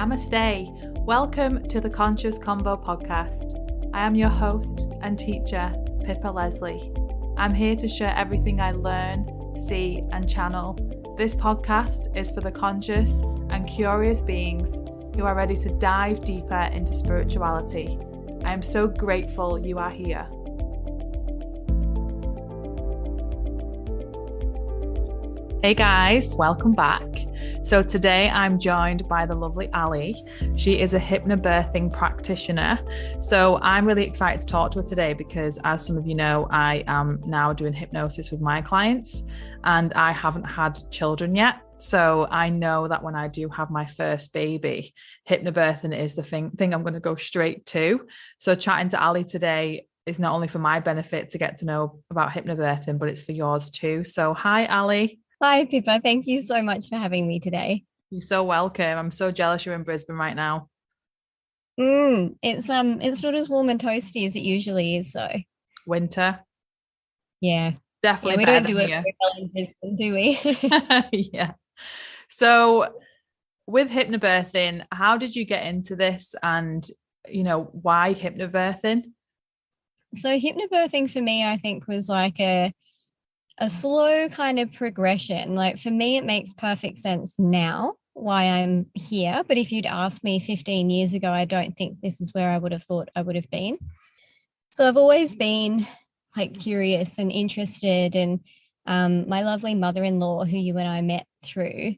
Namaste. Welcome to the Conscious Convo podcast. I am your host and teacher, Pippa Leslie. I'm here to share everything I learn, see, and channel. This podcast is for the conscious and curious beings who are ready to dive deeper into spirituality. I am so grateful you are here. Hey guys, welcome back. So today I'm joined by the lovely Ali. She is a hypnobirthing practitioner. So I'm really excited to talk to her today because, as some of you know, I am now doing hypnosis with my clients and I haven't had children yet. So I know that when I do have my first baby, hypnobirthing is the thing I'm going to go straight to. So chatting to Ali today is not only for my benefit to get to know about hypnobirthing, but it's for yours too. So hi, Ali. Hi, Pippa. Thank you so much for having me today. You're so welcome. I'm so jealous you're in Brisbane right now. It's not as warm and toasty as it usually is, though. Winter. Yeah. Definitely. Yeah, we don't do it very well in Brisbane, do we? Yeah. So with hypnobirthing, how did you get into this and, why hypnobirthing? So hypnobirthing for me, I think, was like a slow kind of progression. Like for me, it makes perfect sense now why I'm here. But if you'd asked me 15 years ago, I don't think this is where I would have thought I would have been. So I've always been like curious and interested. And my lovely mother-in-law, who you and I met through,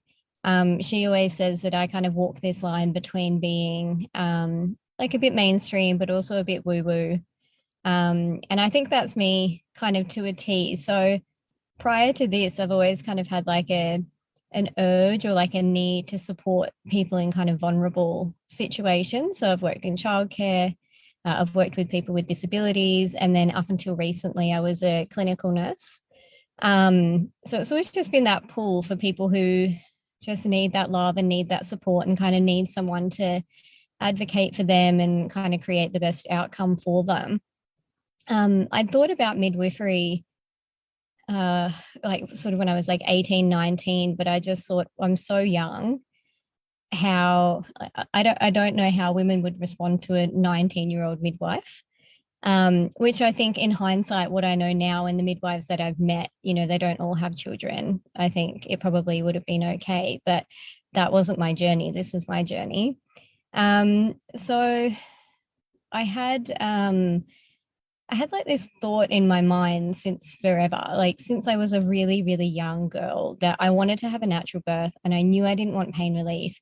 she always says that I kind of walk this line between being like a bit mainstream, but also a bit woo-woo. And I think that's me kind of to a T. So prior to this, I've always kind of had like an urge or like a need to support people in kind of vulnerable situations. So I've worked in childcare, I've worked with people with disabilities, and then up until recently, I was a clinical nurse. So it's always just been that pull for people who just need that love and need that support and kind of need someone to advocate for them and kind of create the best outcome for them. I'd thought about midwifery like sort of when I was like 18, 19, but I just thought I'm so young. How I don't know how women would respond to a 19-year-old midwife, which I think in hindsight, what I know now and the midwives that I've met, they don't all have children. I think it probably would have been okay, but that wasn't my journey. This was my journey. So I had like this thought in my mind since forever, like since I was a really, really young girl, that I wanted to have a natural birth and I knew I didn't want pain relief.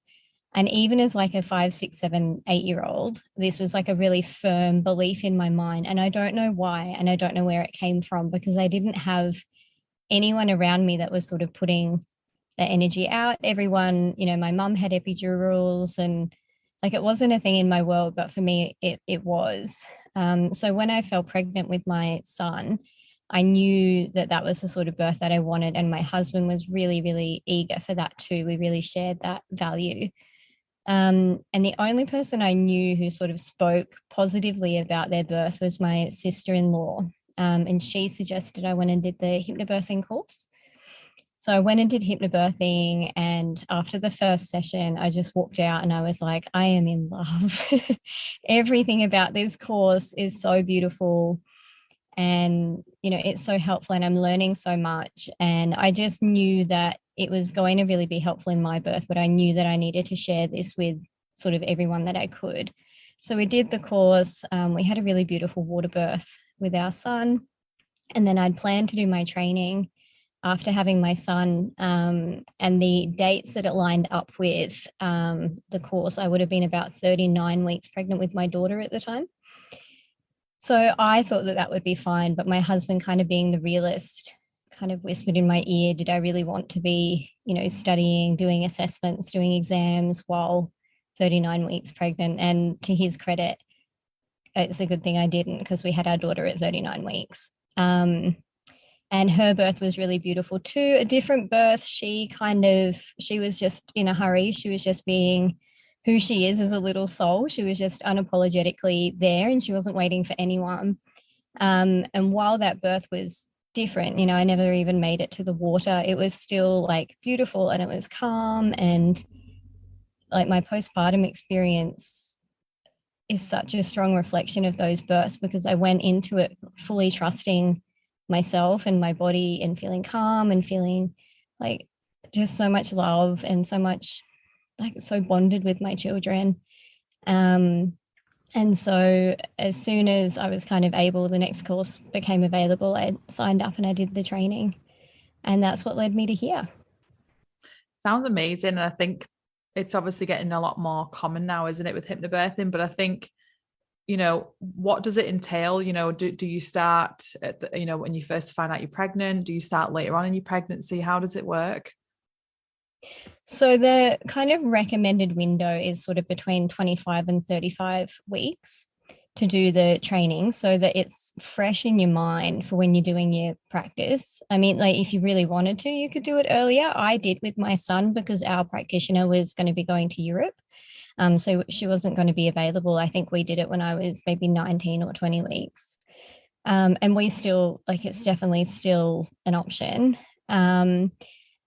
And even as like a 5, 6, 7, 8-year-old, this was like a really firm belief in my mind. And I don't know why, and I don't know where it came from, because I didn't have anyone around me that was sort of putting the energy out. Everyone, my mum had epidurals and like it wasn't a thing in my world, but for me, it was. So when I fell pregnant with my son, I knew that was the sort of birth that I wanted. And my husband was really, really eager for that too. We really shared that value. And the only person I knew who sort of spoke positively about their birth was my sister-in-law. And she suggested I went and did the hypnobirthing course. So I went and did hypnobirthing, and after the first session, I just walked out and I was like, I am in love. Everything about this course is so beautiful and, it's so helpful and I'm learning so much. And I just knew that it was going to really be helpful in my birth, but I knew that I needed to share this with sort of everyone that I could. So we did the course. We had a really beautiful water birth with our son. And then I'd planned to do my training after having my son, and the dates that it lined up with the course, I would have been about 39 weeks pregnant with my daughter at the time. So I thought that would be fine, but my husband, kind of being the realist, kind of whispered in my ear, did I really want to be, studying, doing assessments, doing exams while 39 weeks pregnant? And to his credit, it's a good thing I didn't, because we had our daughter at 39 weeks. And her birth was really beautiful too. A different birth. She was just in a hurry. She was just being who she is as a little soul. She was just unapologetically there and she wasn't waiting for anyone. And while that birth was different, I never even made it to the water, it was still like beautiful and it was calm. And like my postpartum experience is such a strong reflection of those births, because I went into it fully trusting myself and my body and feeling calm and feeling like just so much love and so much like so bonded with my children. And so as soon as I was kind of able, the next course became available, I signed up and I did the training. And that's what led me to here. Sounds amazing. And I think it's obviously getting a lot more common now, isn't it, with hypnobirthing? But I think, what does it entail? Do you start at when you first find out you're pregnant? Do you start later on in your pregnancy? How does it work? So the kind of recommended window is sort of between 25 and 35 weeks to do the training, so that it's fresh in your mind for when you're doing your practice. I mean, like if you really wanted to, you could do it earlier. I did with my son because our practitioner was going to be going to Europe. So she wasn't going to be available. I think we did it when I was maybe 19 or 20 weeks. And we still, like, it's definitely still an option. And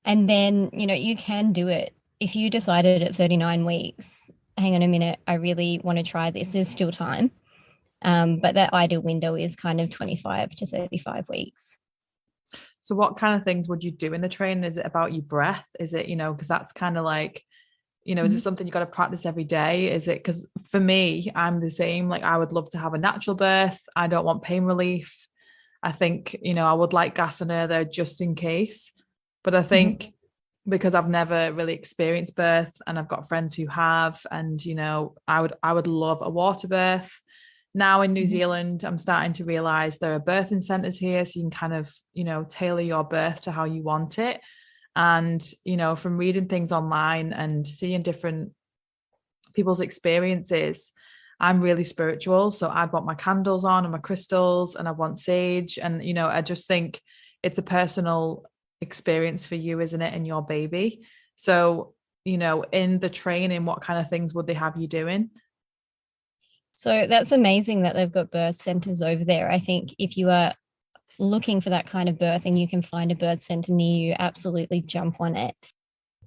then, you can do it. If you decided at 39 weeks, hang on a minute, I really want to try this, there's still time. But that ideal window is kind of 25 to 35 weeks. So what kind of things would you do in the training? Is it about your breath? Is it, because that's kind of like, is it something you got to practice every day? Is it, because for me, I'm the same. Like I would love to have a natural birth. I don't want pain relief. I think, I would like gas and air there just in case. But I think because I've never really experienced birth and I've got friends who have, and, I would love a water birth. Now in New Zealand, I'm starting to realize there are birthing centers here. So you can kind of, tailor your birth to how you want it. And, from reading things online and seeing different people's experiences, I'm really spiritual. So I'd want my candles on and my crystals, and I want sage. And, I just think it's a personal experience for you, isn't it? And your baby. So, in the training, what kind of things would they have you doing? So that's amazing that they've got birth centers over there. I think if you are looking for that kind of birth and you can find a birth center near you, absolutely jump on it.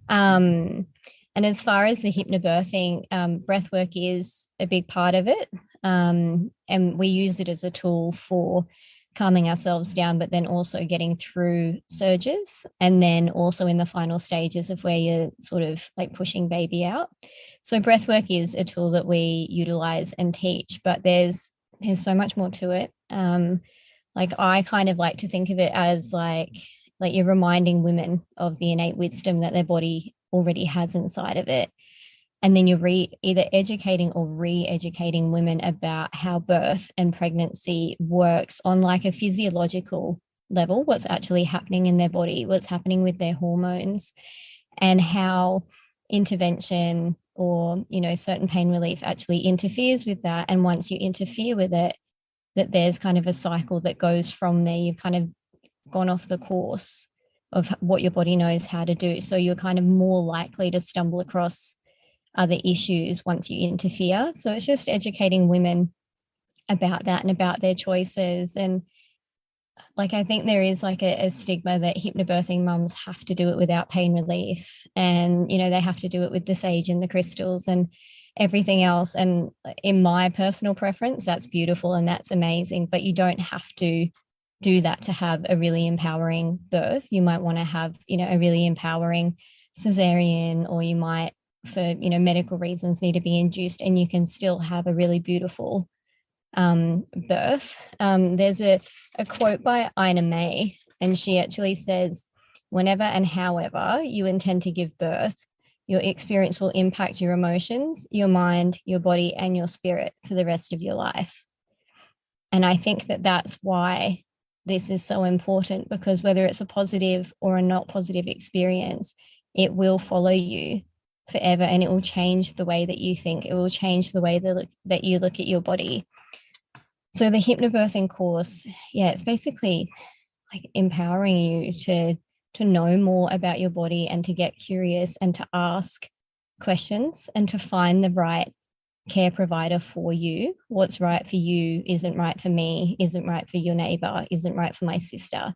And as far as the hypnobirthing, breathwork is a big part of it. And we use it as a tool for calming ourselves down, but then also getting through surges, and then also in the final stages of where you're sort of like pushing baby out. So breathwork is a tool that we utilize and teach, but there's so much more to it. Like I kind of like to think of it as like you're reminding women of the innate wisdom that their body already has inside of it. And then you're either educating or re-educating women about how birth and pregnancy works on like a physiological level, what's actually happening in their body, what's happening with their hormones, and how intervention or, certain pain relief actually interferes with that. And once you interfere with it, that there's kind of a cycle that goes from there. You've kind of gone off the course of what your body knows how to do. So you're kind of more likely to stumble across other issues once you interfere. So it's just educating women about that and about their choices. And like, I think there is like a stigma that hypnobirthing mums have to do it without pain relief. And, they have to do it with the sage and the crystals and everything else. And in my personal preference, that's beautiful and that's amazing, but you don't have to do that to have a really empowering birth. You might want to have, a really empowering cesarean, or you might, for medical reasons, need to be induced, and you can still have a really beautiful birth. There's a quote by Ina May, and she actually says, whenever and however you intend to give birth, your experience will impact your emotions, your mind, your body, and your spirit for the rest of your life. And I think that that's why this is so important, because whether it's a positive or a not positive experience, it will follow you forever, and it will change the way that you think. It will change the way that you look at your body. So the hypnobirthing course, it's basically like empowering you to know more about your body and to get curious and to ask questions and to find the right care provider for you. What's right for you isn't right for me, isn't right for your neighbor, isn't right for my sister.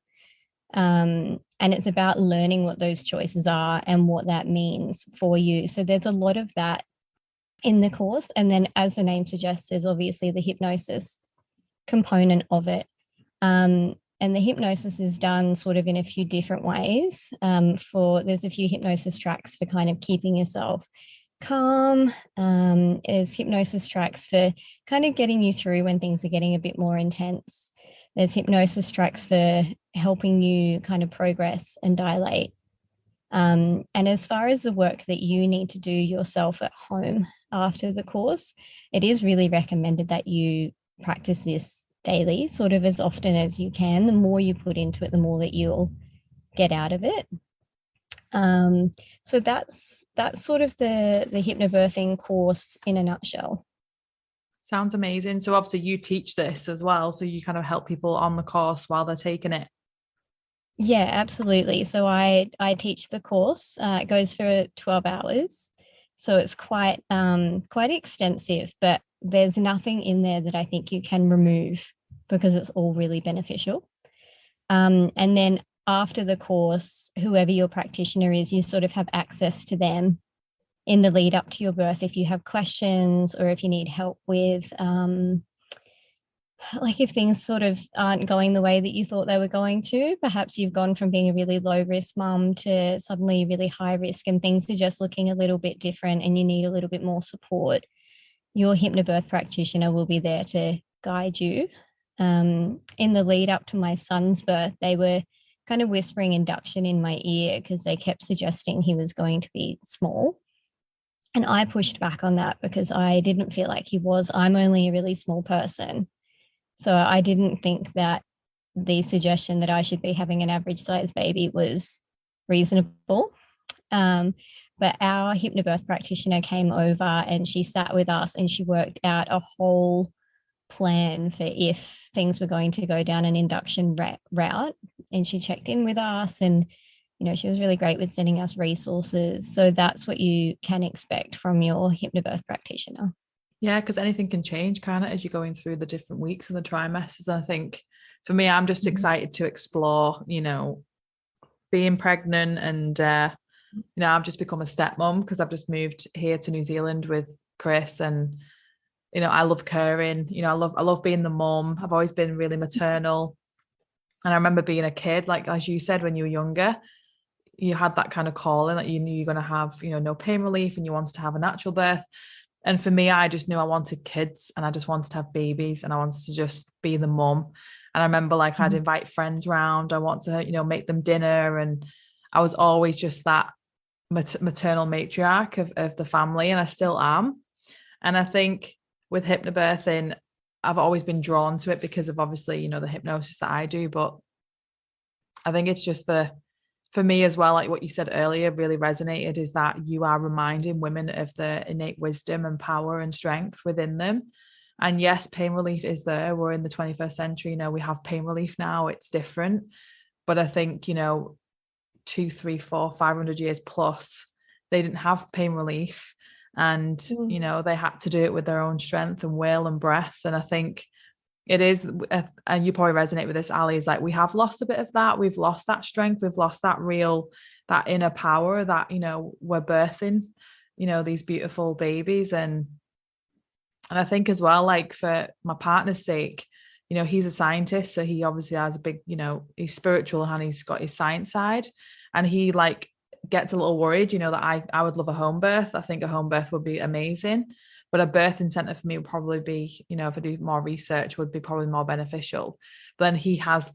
And it's about learning what those choices are and what that means for you. So there's a lot of that in the course. And then, as the name suggests, there's obviously the hypnosis component of it. And the hypnosis is done sort of in a few different ways. There's a few hypnosis tracks for kind of keeping yourself calm. There's hypnosis tracks for kind of getting you through when things are getting a bit more intense. There's hypnosis tracks for helping you kind of progress and dilate. And as far as the work that you need to do yourself at home after the course, it is really recommended that you practice this daily, sort of as often as you can. The more you put into it, the more that you'll get out of it. So that's sort of the hypnobirthing course in a nutshell. Sounds amazing. So obviously you teach this as well, so you kind of help people on the course while they're taking it. Yeah, absolutely. So I teach the course. It goes for 12 hours. So it's quite extensive, but there's nothing in there that I think you can remove because it's all really beneficial. And then after the course, whoever your practitioner is, you sort of have access to them in the lead up to your birth if you have questions or if you need help with like if things sort of aren't going the way that you thought they were going to. Perhaps you've gone from being a really low risk mum to suddenly really high risk and things are just looking a little bit different and you need a little bit more support. Your hypnobirth practitioner will be there to guide you. In the lead up to my son's birth, they were kind of whispering induction in my ear because they kept suggesting he was going to be small. And I pushed back on that because I didn't feel like he was. I'm only a really small person. So I didn't think that the suggestion that I should be having an average size baby was reasonable. But our hypnobirth practitioner came over and she sat with us and she worked out a whole plan for if things were going to go down an induction route. And she checked in with us and, you know, she was really great with sending us resources. So that's what you can expect from your hypnobirth practitioner. Yeah, because anything can change, can't it, as you're going through the different weeks and the trimesters. I think for me, I'm just excited to explore, you know, being pregnant and, you know, I've just become a stepmom because I've just moved here to New Zealand with Chris and, you know, I love caring, you know, I love being the mom. I've always been really maternal. And I remember being a kid, like, as you said, when you were younger, you had that kind of calling that you knew you're going to have, you know, no pain relief and you wanted to have a natural birth. And for me, I just knew I wanted kids and I just wanted to have babies and I wanted to just be the mum. And I remember like I'd invite friends round. I want to, you know, make them dinner. And I was always just that maternal matriarch of the family. And I still am. And I think with hypnobirthing, I've always been drawn to it because of obviously, you know, the hypnosis that I do. But I think it's just for me as well, like what you said earlier really resonated, is that you are reminding women of the innate wisdom and power and strength within them. And yes, pain relief is there. We're in the 21st century, you know, we have pain relief now, it's different. But I think, you know, 2, 3, 4, 500 years plus, they didn't have pain relief. And, you know, they had to do it with their own strength and will and breath. And I think it is, and you probably resonate with this, Ali, is like we have lost a bit of that. We've lost that strength. We've lost that inner power that, you know, we're birthing, you know, these beautiful babies. And I think as well, like for my partner's sake, you know, he's a scientist. So he obviously has a big, you know, he's spiritual and he's got his science side. And he like gets a little worried, you know, that I would love a home birth. I think a home birth would be amazing. But a birthing center for me would probably be, you know, if I do more research, would be probably more beneficial. But then he has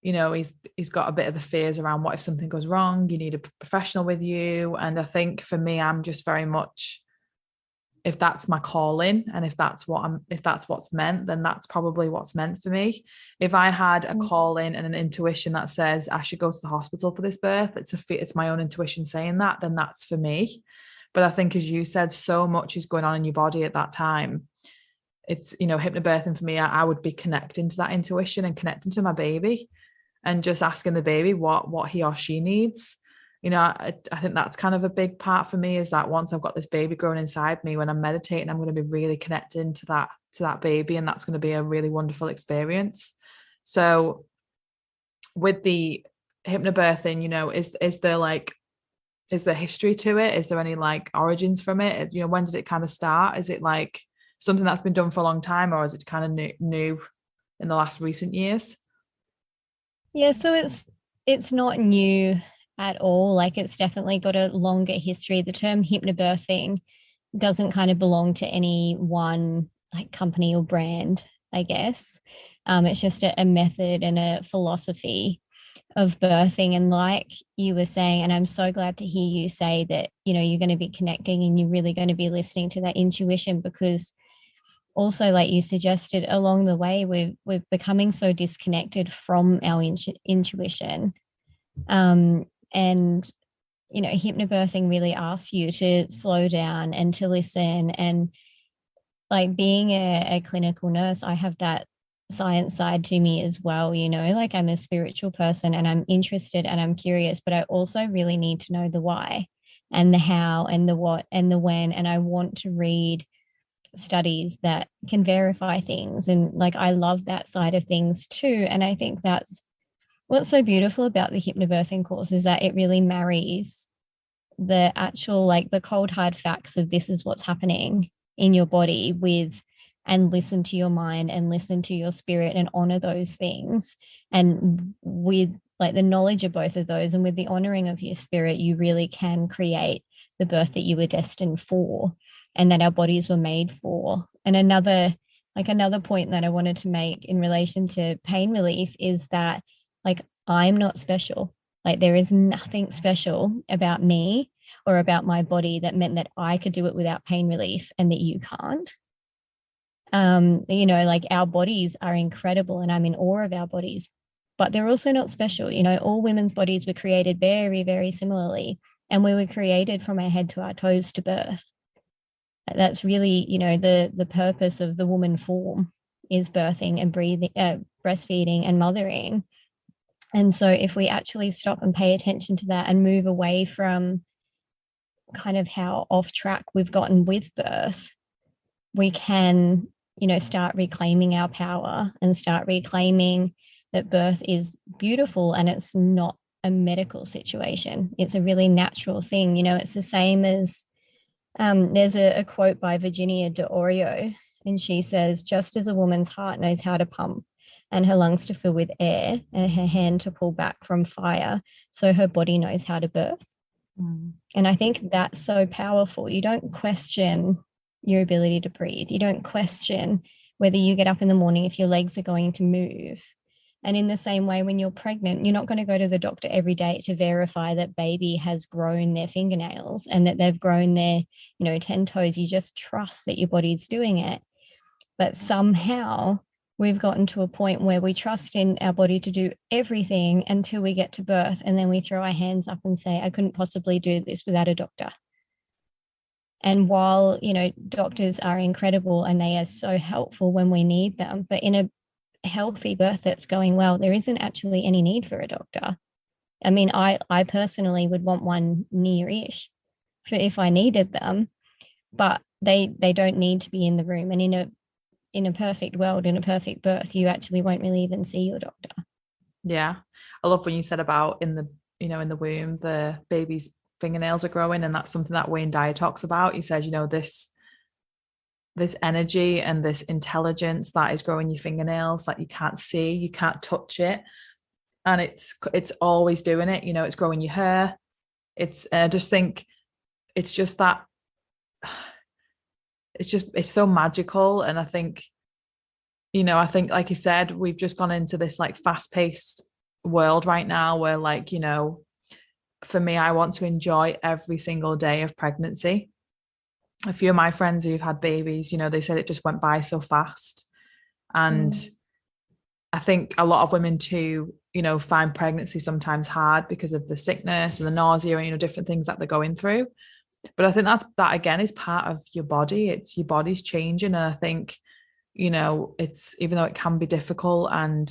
you know, he's got a bit of the fears around what if something goes wrong, you need a professional with you. And I think for me, I'm just very much, if that's my calling and if that's what's meant, then that's probably what's meant for me. If I had a calling and an intuition that says I should go to the hospital for this birth, it's my own intuition saying that, then that's for me. But I think, as you said, so much is going on in your body at that time. It's, you know, hypnobirthing for me, I would be connecting to that intuition and connecting to my baby and just asking the baby what he or she needs. You know, I think that's kind of a big part for me, is that once I've got this baby growing inside me, when I'm meditating, I'm going to be really connecting to that baby, and that's going to be a really wonderful experience. So with the hypnobirthing, you know, is there history to it? Is there any like origins from it? You know, when did it kind of start? Is it like something that's been done for a long time, or is it kind of new in the last recent years? Yeah, so it's not new at all. Like it's definitely got a longer history. The term hypnobirthing doesn't kind of belong to any one like company or brand, I guess. It's just a method and a philosophy of birthing. And like you were saying, and I'm so glad to hear you say that, you know, you're going to be connecting and you're really going to be listening to that intuition, because also, like you suggested, along the way, we're becoming so disconnected from our intuition. And you know, hypnobirthing really asks you to slow down and to listen. And like being a clinical nurse, I have that science side to me as well. You know, like I'm a spiritual person and I'm interested and I'm curious, but I also really need to know the why and the how and the what and the when. And I want to read studies that can verify things. And like I love that side of things too. And I think that's what's so beautiful about the hypnobirthing course, is that it really marries the actual, like the cold hard facts of this is what's happening in your body with, and listen to your mind and listen to your spirit and honor those things. And with like the knowledge of both of those and with the honoring of your spirit, you really can create the birth that you were destined for and that our bodies were made for. And another point that I wanted to make in relation to pain relief is that like I'm not special. Like there is nothing special about me or about my body that meant that I could do it without pain relief and that you can't. You know, like our bodies are incredible and I'm in awe of our bodies, but they're also not special. You know, all women's bodies were created very, very similarly, and we were created from our head to our toes to birth. That's really, you know, the purpose of the woman form is birthing and breathing, breastfeeding and mothering. And so if we actually stop and pay attention to that and move away from kind of how off track we've gotten with birth, we can, you know, start reclaiming our power and start reclaiming that birth is beautiful and it's not a medical situation. It's a really natural thing. You know, it's the same as there's a quote by Virginia de Orio, and she says, just as a woman's heart knows how to pump and her lungs to fill with air and her hand to pull back from fire, so her body knows how to birth. And I think that's so powerful. You don't question your ability to breathe. You don't question whether you get up in the morning if your legs are going to move. And in the same way, when you're pregnant, you're not going to go to the doctor every day to verify that baby has grown their fingernails and that they've grown their, you know, 10 toes. You just trust that your body's doing it. But somehow we've gotten to a point where we trust in our body to do everything until we get to birth. And then we throw our hands up and say, I couldn't possibly do this without a doctor. And while, you know, doctors are incredible and they are so helpful when we need them, but in a healthy birth that's going well, there isn't actually any need for a doctor. I mean, I personally would want one near-ish for if I needed them, but they don't need to be in the room. And in a perfect world, in a perfect birth, you actually won't really even see your doctor. Yeah. I love when you said about in the, you know, in the womb, the baby's fingernails are growing. And that's something that Wayne Dyer talks about. He says, you know, this energy and this intelligence that is growing your fingernails that you can't see, you can't touch it. And it's always doing it, you know, it's growing your hair. It's, I just think it's just that, it's so magical. And I think, you know, I think, like you said, we've just gone into this like fast paced world right now where, like, you know, for me, I want to enjoy every single day of pregnancy. A few of my friends who've had babies, you know, they said it just went by so fast. And I think a lot of women too, you know, find pregnancy sometimes hard because of the sickness and the nausea and, you know, different things that they're going through. But I think that again is part of your body. It's your body's changing. And I think, you know, it's, even though it can be difficult and,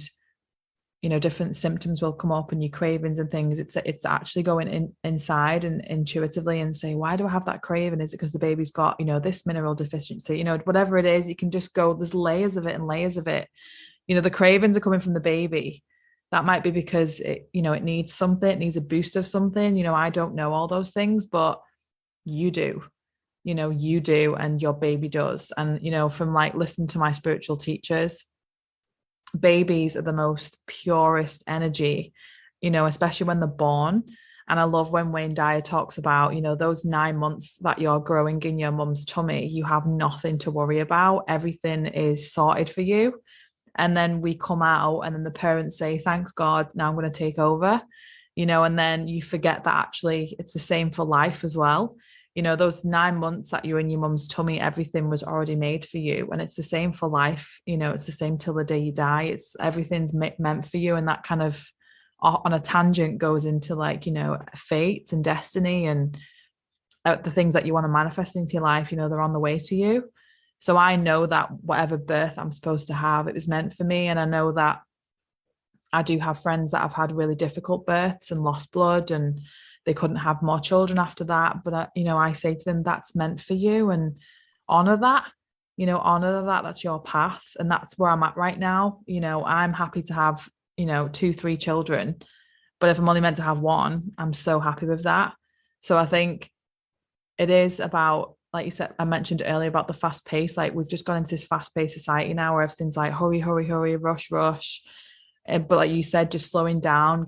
you know, different symptoms will come up and your cravings and things, it's actually going inside and intuitively and say, why do I have that craving? Is it because the baby's got, you know, this mineral deficiency? You know, whatever it is, you can just go, there's layers of it and layers of it. You know, the cravings are coming from the baby, That might be because it needs something, it needs a boost of something. I don't know all those things, but you do. You do, and your baby does. And, from like listening to my spiritual teachers, babies are the most purest energy, especially when they're born. And I love when Wayne Dyer talks about, those 9 months that you're growing in your mum's tummy, you have nothing to worry about. Everything is sorted for you. And then we come out, and then the parents say, thanks God, now I'm going to take over, and then you forget that actually it's the same for life as well. Those 9 months that you're in your mum's tummy, everything was already made for you. And it's the same for life. It's the same till the day you die. It's everything's meant for you. And that kind of on a tangent goes into like, fate and destiny and the things that you want to manifest into your life, they're on the way to you. So I know that whatever birth I'm supposed to have, it was meant for me. And I know that I do have friends that have had really difficult births and lost blood, and they couldn't have more children after that. But, I say to them, that's meant for you, and honor that, honor that that's your path. And that's where I'm at right now. I'm happy to have, 2, 3 children, but if I'm only meant to have one, I'm so happy with that. So I think it is about, like you said, I mentioned earlier about the fast pace. Like we've just gone into this fast paced society now where everything's like hurry, hurry, hurry, rush, rush. But like you said, just slowing down,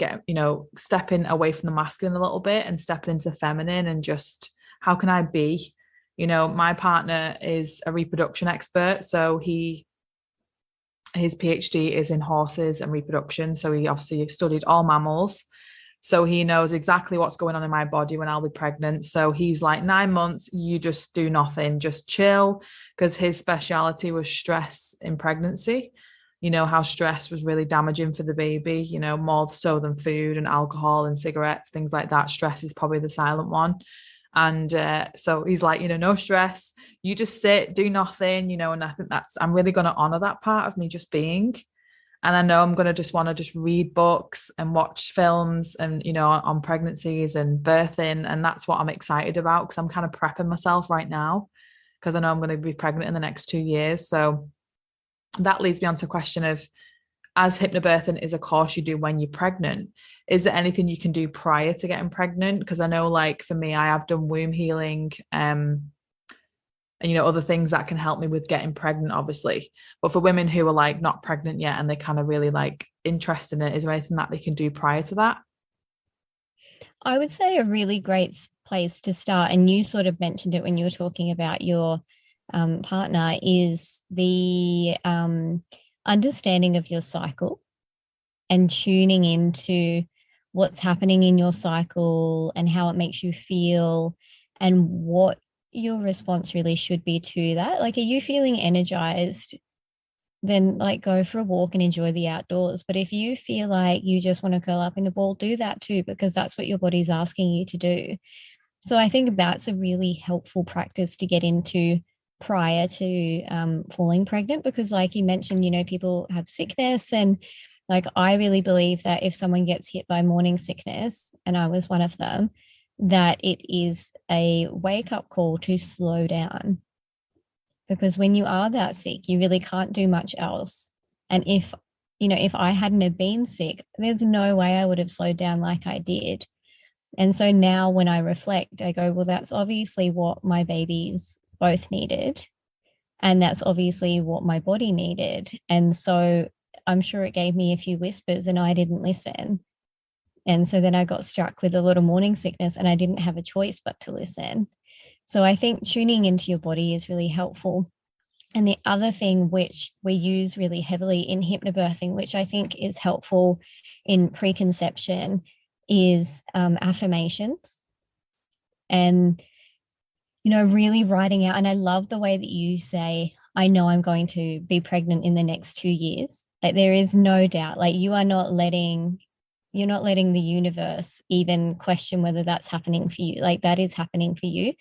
stepping away from the masculine a little bit and stepping into the feminine, and just how can I be? My partner is a reproduction expert. So his PhD is in horses and reproduction. So he obviously studied all mammals. So he knows exactly what's going on in my body when I'll be pregnant. So he's like, 9 months, you just do nothing, just chill. Because his speciality was stress in pregnancy. How stress was really damaging for the baby, more so than food and alcohol and cigarettes, things like that. Stress is probably the silent one. And so he's like, no stress, you just sit, do nothing, and I think I'm really going to honor that part of me just being. And I know I'm going to just want to just read books and watch films and, on pregnancies and birthing. And that's what I'm excited about, because I'm kind of prepping myself right now, because I know I'm going to be pregnant in the next 2 years. So that leads me on to a question of, as hypnobirthing is a course you do when you're pregnant, is there anything you can do prior to getting pregnant? Because I know, like for me, I have done womb healing, and other things that can help me with getting pregnant, obviously. But for women who are like not pregnant yet and they're kind of really like interested in it, is there anything that they can do prior to that? I would say a really great place to start, and you sort of mentioned it when you were talking about your partner, is the understanding of your cycle and tuning into what's happening in your cycle and how it makes you feel and what your response really should be to that. Like, are you feeling energized? Then like go for a walk and enjoy the outdoors. But if you feel like you just want to curl up in a ball, do that too, because that's what your body's asking you to do. So I think that's a really helpful practice to get into prior to falling pregnant, because like you mentioned, people have sickness, and like I really believe that if someone gets hit by morning sickness, and I was one of them, that it is a wake-up call to slow down, because when you are that sick, you really can't do much else. And if I hadn't have been sick, there's no way I would have slowed down like I did. And so now when I reflect, I go, well, that's obviously what my babies both needed. And that's obviously what my body needed. And so I'm sure it gave me a few whispers and I didn't listen. And so then I got struck with a lot of morning sickness and I didn't have a choice but to listen. So I think tuning into your body is really helpful. And the other thing which we use really heavily in hypnobirthing, which I think is helpful in preconception, is affirmations. And, really writing out. And I love the way that you say, I know I'm going to be pregnant in the next 2 years. Like there is no doubt, like you're not letting the universe even question whether that's happening for you. Like that is happening for you.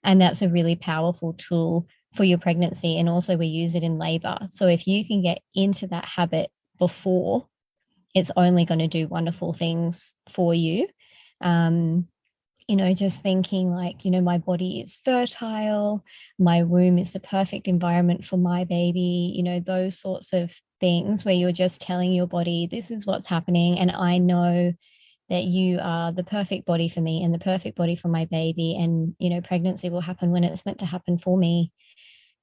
And that's a really powerful tool for your pregnancy. And also we use it in labor. So if you can get into that habit before, it's only going to do wonderful things for you. just thinking like, my body is fertile, my womb is the perfect environment for my baby, those sorts of things where you're just telling your body, this is what's happening. And I know that you are the perfect body for me and the perfect body for my baby. And, pregnancy will happen when it's meant to happen for me.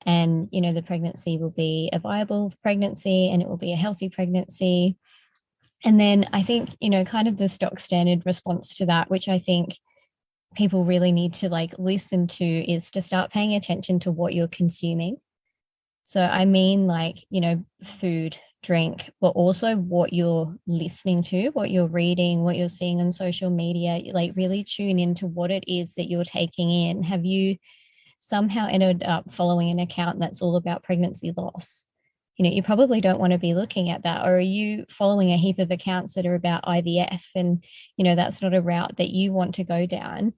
And, the pregnancy will be a viable pregnancy and it will be a healthy pregnancy. And then I think, kind of the stock standard response to that, which I think people really need to like listen to, is to start paying attention to what you're consuming. So I mean like, food, drink, but also what you're listening to, what you're reading, what you're seeing on social media. Like really tune into what it is that you're taking in. Have you somehow ended up following an account that's all about pregnancy loss? You probably don't want to be looking at that. Or are you following a heap of accounts that are about IVF and, that's not a route that you want to go down?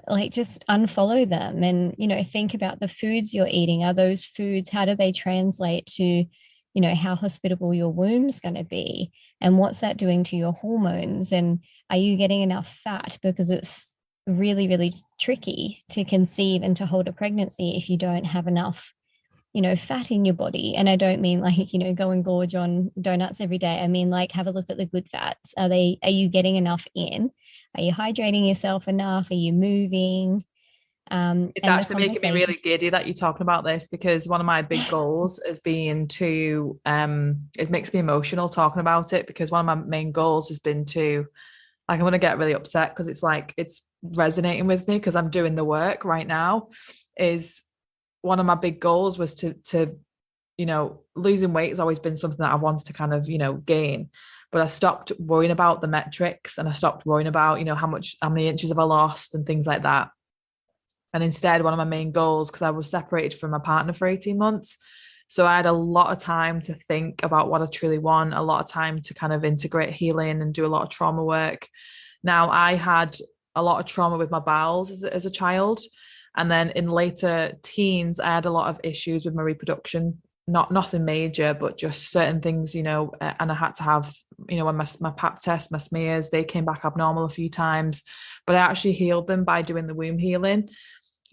Like just unfollow them and, think about the foods you're eating. Are those foods, how do they translate to, how hospitable your womb's going to be? And what's that doing to your hormones? And are you getting enough fat? Because it's really, really tricky to conceive and to hold a pregnancy if you don't have enough fat in your body. And I don't mean like, go and gorge on donuts every day. I mean, like, have a look at the good fats. Are you getting enough in? Are you hydrating yourself enough? Are you moving? It's actually making me really giddy that you're talking about this, because one of my big goals has been to, it makes me emotional talking about it, because one of my main goals has been to, like, I'm going to get really upset because it's like, it's resonating with me because I'm doing the work right now. Is one of my big goals was to losing weight has always been something that I wanted to kind of, gain. But I stopped worrying about the metrics and I stopped worrying about, how many inches have I lost and things like that. And instead, one of my main goals, because I was separated from my partner for 18 months. So I had a lot of time to think about what I truly want, a lot of time to kind of integrate healing and do a lot of trauma work. Now, I had a lot of trauma with my bowels as a child. And then in later teens, I had a lot of issues with my reproduction. Nothing major, but just certain things, and I had to have, when my pap test, my smears, they came back abnormal a few times, but I actually healed them by doing the womb healing.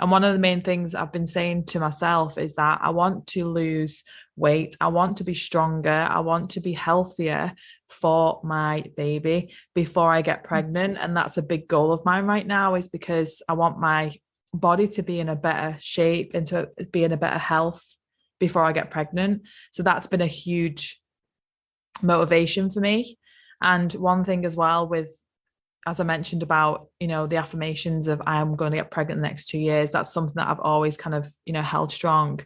And one of the main things I've been saying to myself is that I want to lose weight. I want to be stronger. I want to be healthier for my baby before I get pregnant. And that's a big goal of mine right now, is because I want my body to be in a better shape and to be in a better health before I get pregnant. So that's been a huge motivation for me. And one thing as well with, as I mentioned about, the affirmations of I am going to get pregnant in the next 2 years, that's something that I've always kind of, held strong.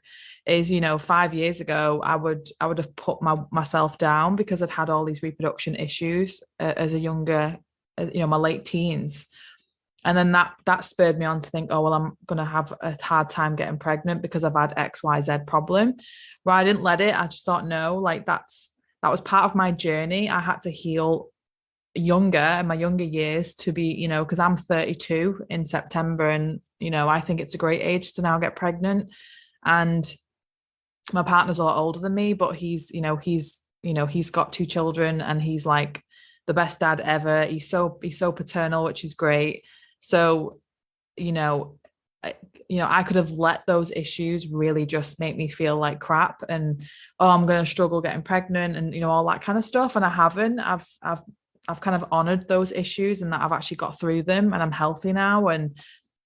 Is, 5 years ago, I would have put myself down because I'd had all these reproduction issues as a younger, my late teens. And then that spurred me on to think, oh, well, I'm going to have a hard time getting pregnant because I've had XYZ problem. But I didn't let it. I just thought, no, like that was part of my journey. I had to heal younger, in my younger years, to be, because I'm 32 in September, and I think it's a great age to now get pregnant. And my partner's a lot older than me, but he's got 2 children and he's like the best dad ever. He's so paternal, which is great. So I could have let those issues really just make me feel like crap and, oh, I'm going to struggle getting pregnant and, all that kind of stuff. And I haven't. I've kind of honored those issues and that I've actually got through them, and I'm healthy now, and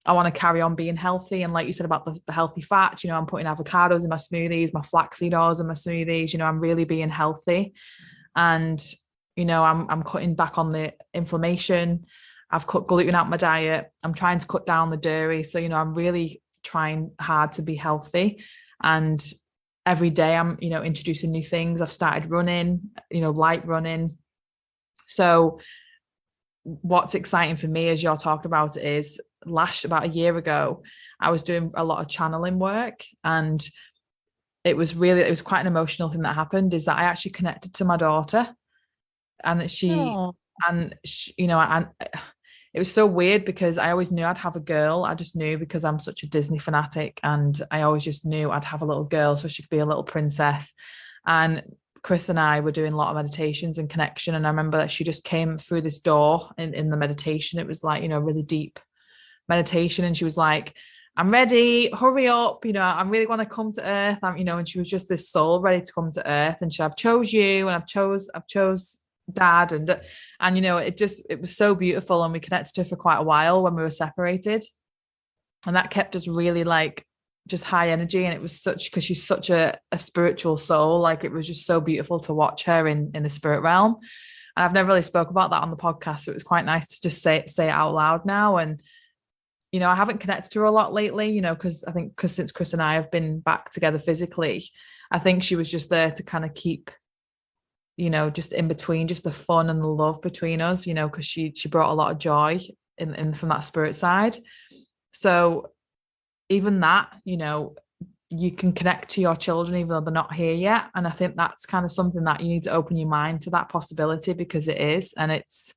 I want to carry on being healthy. And like you said about the healthy fats, I'm putting avocados in my smoothies, my flaxseed oils in my smoothies, I'm really being healthy. And, I'm cutting back on the inflammation. I've cut gluten out my diet. I'm trying to cut down the dairy. So, I'm really trying hard to be healthy. And every day I'm, introducing new things. I've started running, light running. So what's exciting for me, as you're talking about, is about a year ago, I was doing a lot of channeling work, and it was quite an emotional thing that happened, is that I actually connected to my daughter, and it was so weird because I always knew I'd have a girl. I just knew, because I'm such a Disney fanatic, and I always just knew I'd have a little girl so she could be a little princess. And Chris and I were doing a lot of meditations and connection. And I remember that she just came through this door in the meditation. It was like, really deep meditation, and she was like, I'm ready, hurry up, I really want to come to earth. And she was just this soul ready to come to earth. And I've chose you, and I've chose dad. And it was so beautiful. And we connected to her for quite a while when we were separated. And that kept us really like just high energy. And it was because she's such a spiritual soul. Like, it was just so beautiful to watch her in the spirit realm. And I've never really spoke about that on the podcast. So it was quite nice to just say it out loud now. And, I haven't connected to her a lot lately, because since Chris and I have been back together physically, I think she was just there to kind of keep, just in between, just the fun and the love between us, because she brought a lot of joy in from that spirit side. So even that, you can connect to your children even though they're not here yet. And I think that's kind of something that you need to open your mind to, that possibility, because it is. And it's,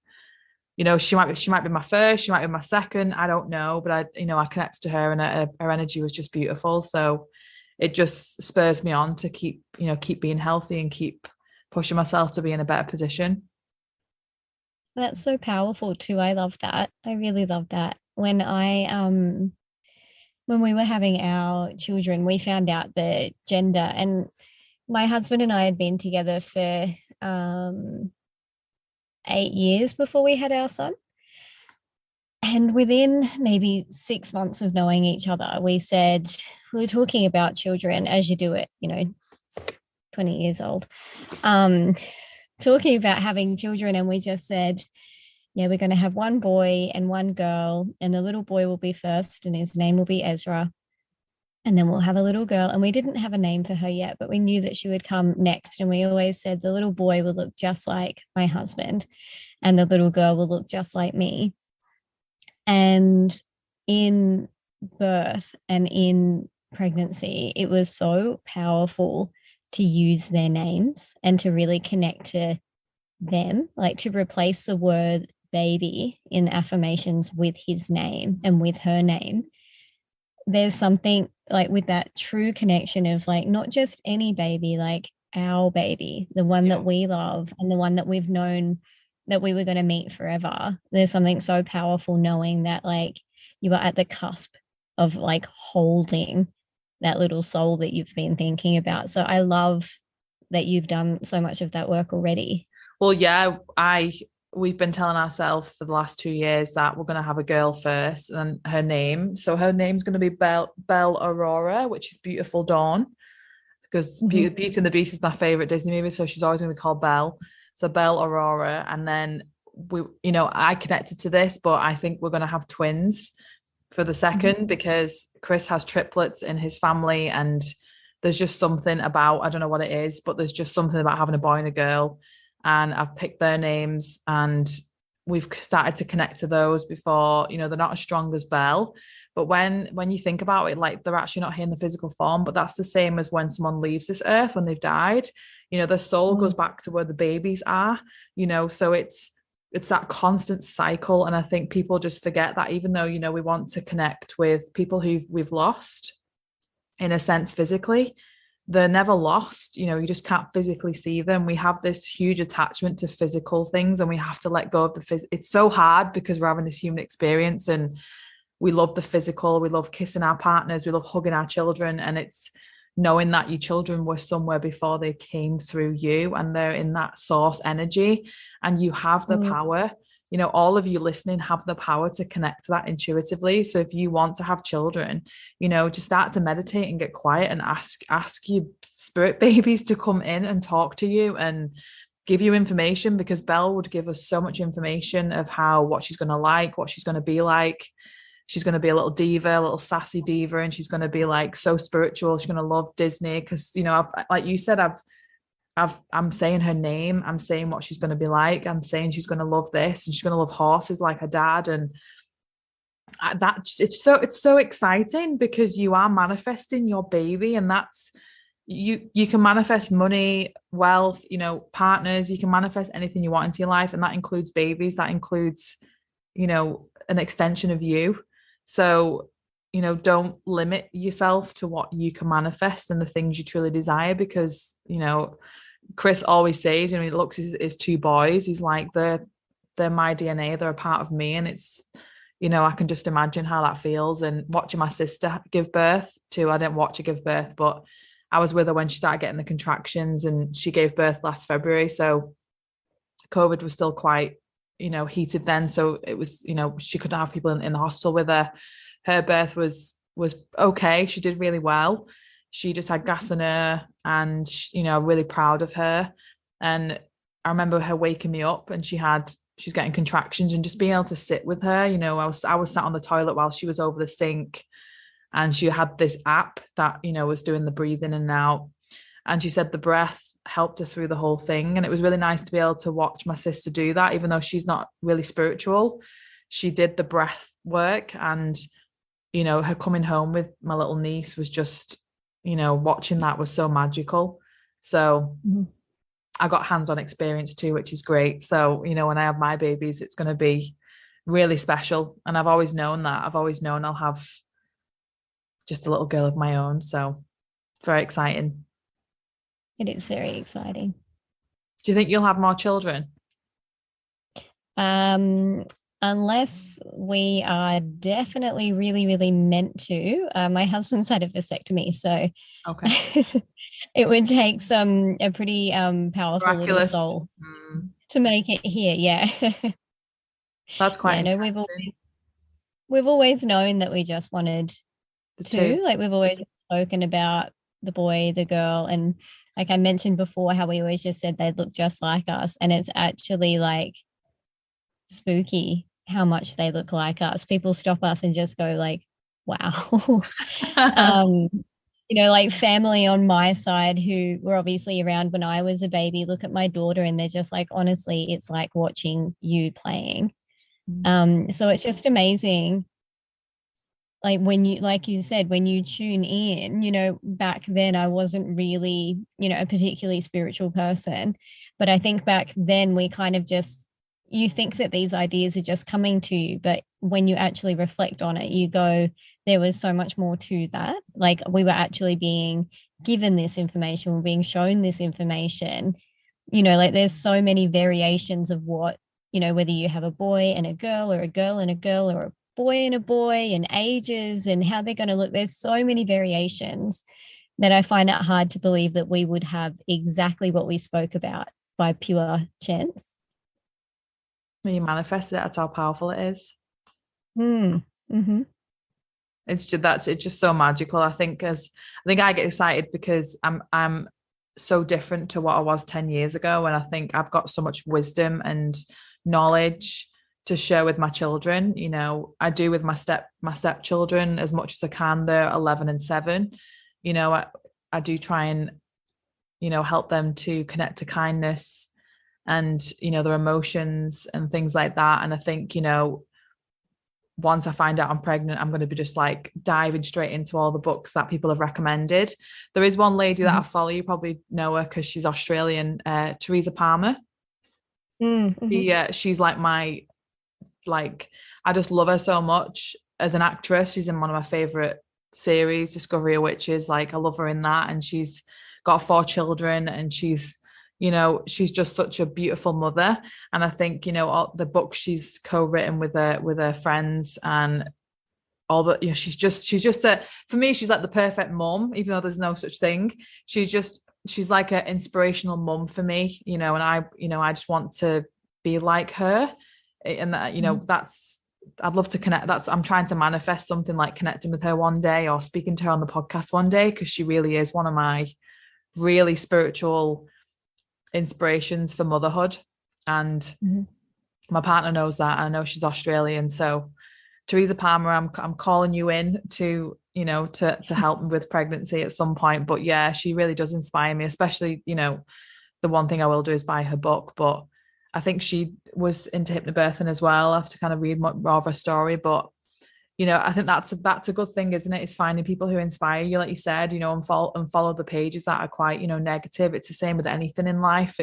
she might be my first, she might be my second, I don't know, but I connected to her, and her energy was just beautiful. So it just spurs me on to keep being healthy and keep pushing myself to be in a better position. That's so powerful too. I love that. I really love that. When we were having our children, we found out the gender, and my husband and I had been together for 8 years before we had our son. And within maybe 6 months of knowing each other, we were talking about children as you do it, 20 years old, talking about having children. And we just said, yeah, we're going to have one boy and one girl, and the little boy will be first, and his name will be Ezra. And then we'll have a little girl. And we didn't have a name for her yet, but we knew that she would come next. And we always said the little boy will look just like my husband, and the little girl will look just like me. And in birth and in pregnancy, it was so powerful to use their names and to really connect to them, like to replace the word baby in affirmations with his name and with her name. There's something like with that true connection of like not just any baby, like our baby, the one that we love and the one that we've known that we were going to meet forever. There's something so powerful knowing that like you are at the cusp of like holding that little soul that you've been thinking about. So I love that you've done so much of that work already. Well, yeah, we've been telling ourselves for the last 2 years that we're going to have a girl first, and her name's going to be Belle Aurora, which is beautiful dawn, because Beauty and the Beast is my favorite Disney movie, so she's always going to be called Belle. So Belle Aurora. And then I connected to this, but I think we're going to have twins for the second, because Chris has triplets in his family, and there's just something about, I don't know what it is, but there's just something about having a boy and a girl. And I've picked their names, and we've started to connect to those before. They're not as strong as Belle, but when you think about it, like, they're actually not here in the physical form, but that's the same as when someone leaves this earth, when they've died, their soul goes back to where the babies are, so it's that constant cycle. And I think people just forget that, even though, we want to connect with people who we've lost in a sense physically, they're never lost. You just can't physically see them. We have this huge attachment to physical things, and we have to let go of it's so hard because we're having this human experience, and we love the physical, we love kissing our partners, we love hugging our children, and it's knowing that your children were somewhere before they came through you, and they're in that source energy, and you have the power. All of you listening have the power to connect to that intuitively. So if you want to have children, just start to meditate and get quiet and ask your spirit babies to come in and talk to you and give you information, because Belle would give us so much information of what she's going to like, what she's going to be like. She's going to be a little diva, a little sassy diva, and she's going to be like so spiritual. She's going to love Disney because, like you said, I'm saying her name. I'm saying what she's going to be like. I'm saying she's going to love this, and she's going to love horses like her dad. And it's so exciting, because you are manifesting your baby, and that's you can manifest money, wealth, partners. You can manifest anything you want into your life, and that includes babies. That includes, an extension of you. So, don't limit yourself to what you can manifest and the things you truly desire, because, Chris always says, he looks at his two boys, he's like, they're my DNA, they're a part of me. And it's, I can just imagine how that feels. And watching my sister give birth too, I didn't watch her give birth, but I was with her when she started getting the contractions, and she gave birth last February. So COVID was still quite, heated then. So it was, she couldn't have people in the hospital with her. Her birth was okay. She did really well. She just had gas in her, and really proud of her. And I remember her waking me up, and she's getting contractions, and just being able to sit with her. I was sat on the toilet while she was over the sink, and she had this app that was doing the breathing in and out. And she said the breath helped her through the whole thing. And it was really nice to be able to watch my sister do that, even though she's not really spiritual. She did the breath work, and her coming home with my little niece was just, watching that was so magical. So I got hands-on experience too, which is great. So, when I have my babies, it's going to be really special. And I've always known that. I've always known I'll have just a little girl of my own. So very exciting. It is very exciting. Do you think you'll have more children? Unless we are definitely really, really meant to. My husband's had a vasectomy, so okay. It would take a pretty powerful little soul to make it here. Yeah. That's quite interesting. We've always known that we just wanted two. Like, we've always spoken about the boy, the girl, and like I mentioned before, how we always just said they'd look just like us, and it's actually like spooky how much they look like us. People stop us and just go like, wow. Like family on my side who were obviously around when I was a baby, look at my daughter and they're just like, honestly, it's like watching you playing. So it's just amazing. Like like you said, when you tune in, back then I wasn't really, a particularly spiritual person, but I think back then we kind of you think that these ideas are just coming to you, but when you actually reflect on it, you go, there was so much more to that. Like, we were actually being given this information, we're being shown this information, like there's so many variations of what, whether you have a boy and a girl, or a girl and a girl, or a boy and a boy, and ages and how they're going to look. There's so many variations that I find it hard to believe that we would have exactly what we spoke about by pure chance. You manifested it. That's how powerful it is. Mm-hmm. It's just so magical. I think I get excited because I'm so different to what I was 10 years ago, and I think I've got so much wisdom and knowledge to share with my children. I do with my stepchildren as much as I can. They're 11 and 7. I do try and help them to connect to kindness and their emotions and things like that. And I think once I find out I'm pregnant, I'm going to be just like diving straight into all the books that people have recommended. There is one lady that I follow, you probably know her because she's Australian, Teresa Palmer. She's like I just love her so much as an actress. She's in one of my favorite series, Discovery of Witches. Like, I love her in that, and she's got 4 children, and she's just such a beautiful mother. And I think all the books she's co-written with her friends, and all that, she's just for me, she's like the perfect mom, even though there's no such thing. She's like an inspirational mom for me, and I just want to be like her. And that, I'd love to connect. I'm trying to manifest something like connecting with her one day, or speaking to her on the podcast one day, because she really is one of my really spiritual inspirations for motherhood. And my partner knows that. I know she's Australian. So Teresa Palmer, I'm calling you in to to help me with pregnancy at some point. But yeah, she really does inspire me, especially the one thing I will do is buy her book. But I think she was into hypnobirthing as well. I have to kind of read more of her story, but I think that's a good thing, isn't it? It's finding people who inspire you, like you said, and follow the pages that are quite, negative. It's the same with anything in life.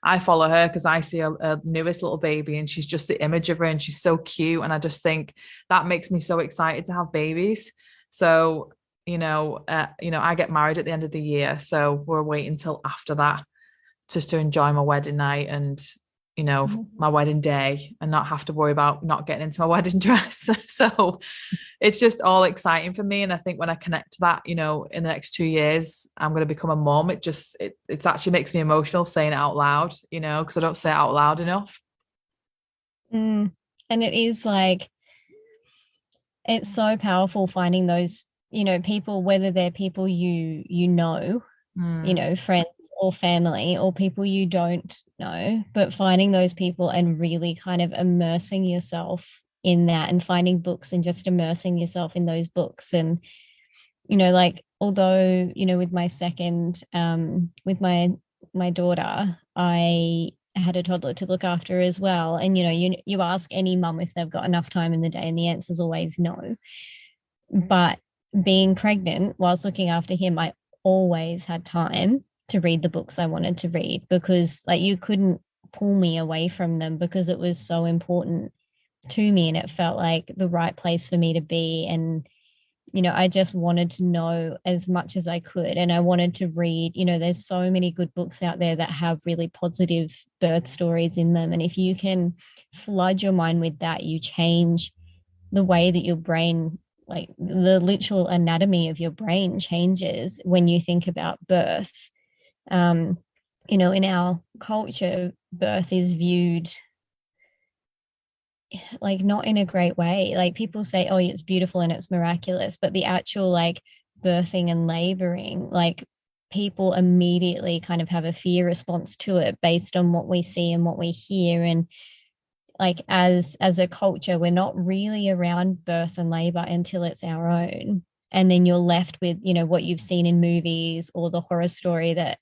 I follow her because I see a newest little baby, and she's just the image of her, and she's so cute. And I just think that makes me so excited to have babies. So, I get married at the end of the year. So we're waiting until after that just to enjoy my wedding night and my wedding day and not have to worry about not getting into my wedding dress. So it's just all exciting for me. And I think when I connect to that, in the next 2 years, I'm going to become a mom. It actually makes me emotional saying it out loud, because I don't say it out loud enough. And it is like, it's so powerful finding those, people, whether they're people friends or family or people you don't know, but finding those people and really kind of immersing yourself in that and finding books and just immersing yourself in those books. And, like, although, with my second, with my daughter, I had a toddler to look after as well. And, you ask any mum if they've got enough time in the day, and the answer is always no. But being pregnant whilst looking after him, I always had time to read the books I wanted to read, because like you couldn't pull me away from them, because it was so important to me and it felt like the right place for me to be. And I just wanted to know as much as I could, and I wanted to read, there's so many good books out there that have really positive birth stories in them, and if you can flood your mind with that, you change the way that your brain, like the literal anatomy of your brain, changes when you think about birth. In our culture, birth is viewed like not in a great way. Like people say, oh, it's beautiful and it's miraculous, but the actual like birthing and laboring, like people immediately kind of have a fear response to it based on what we see and what we hear. And like as a culture, we're not really around birth and labor until it's our own. And then you're left with, what you've seen in movies or the horror story that,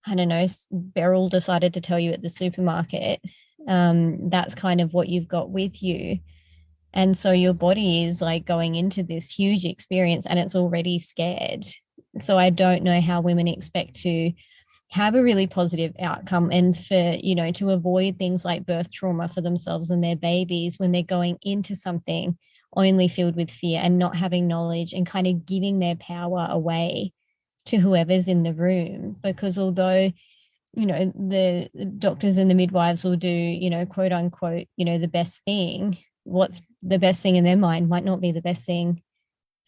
I don't know, Beryl decided to tell you at the supermarket. That's kind of what you've got with you. And so your body is like going into this huge experience and it's already scared. So I don't know how women expect to have a really positive outcome and for, to avoid things like birth trauma for themselves and their babies when they're going into something only filled with fear and not having knowledge and kind of giving their power away to whoever's in the room. Because although, the doctors and the midwives will do, quote unquote, the best thing, what's the best thing in their mind might not be the best thing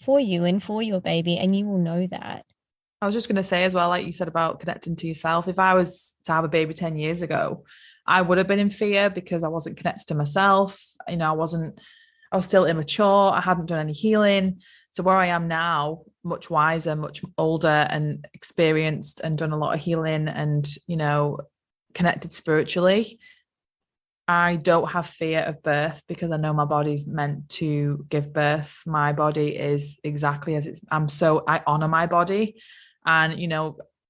for you and for your baby. And you will know that. I was just going to say as well, like you said about connecting to yourself, if I was to have a baby 10 years ago, I would have been in fear because I wasn't connected to myself. I was still immature. I hadn't done any healing. So where I am now, much wiser, much older and experienced and done a lot of healing and, connected spiritually, I don't have fear of birth because I know my body's meant to give birth. My body is exactly as it's, I honor my body. And,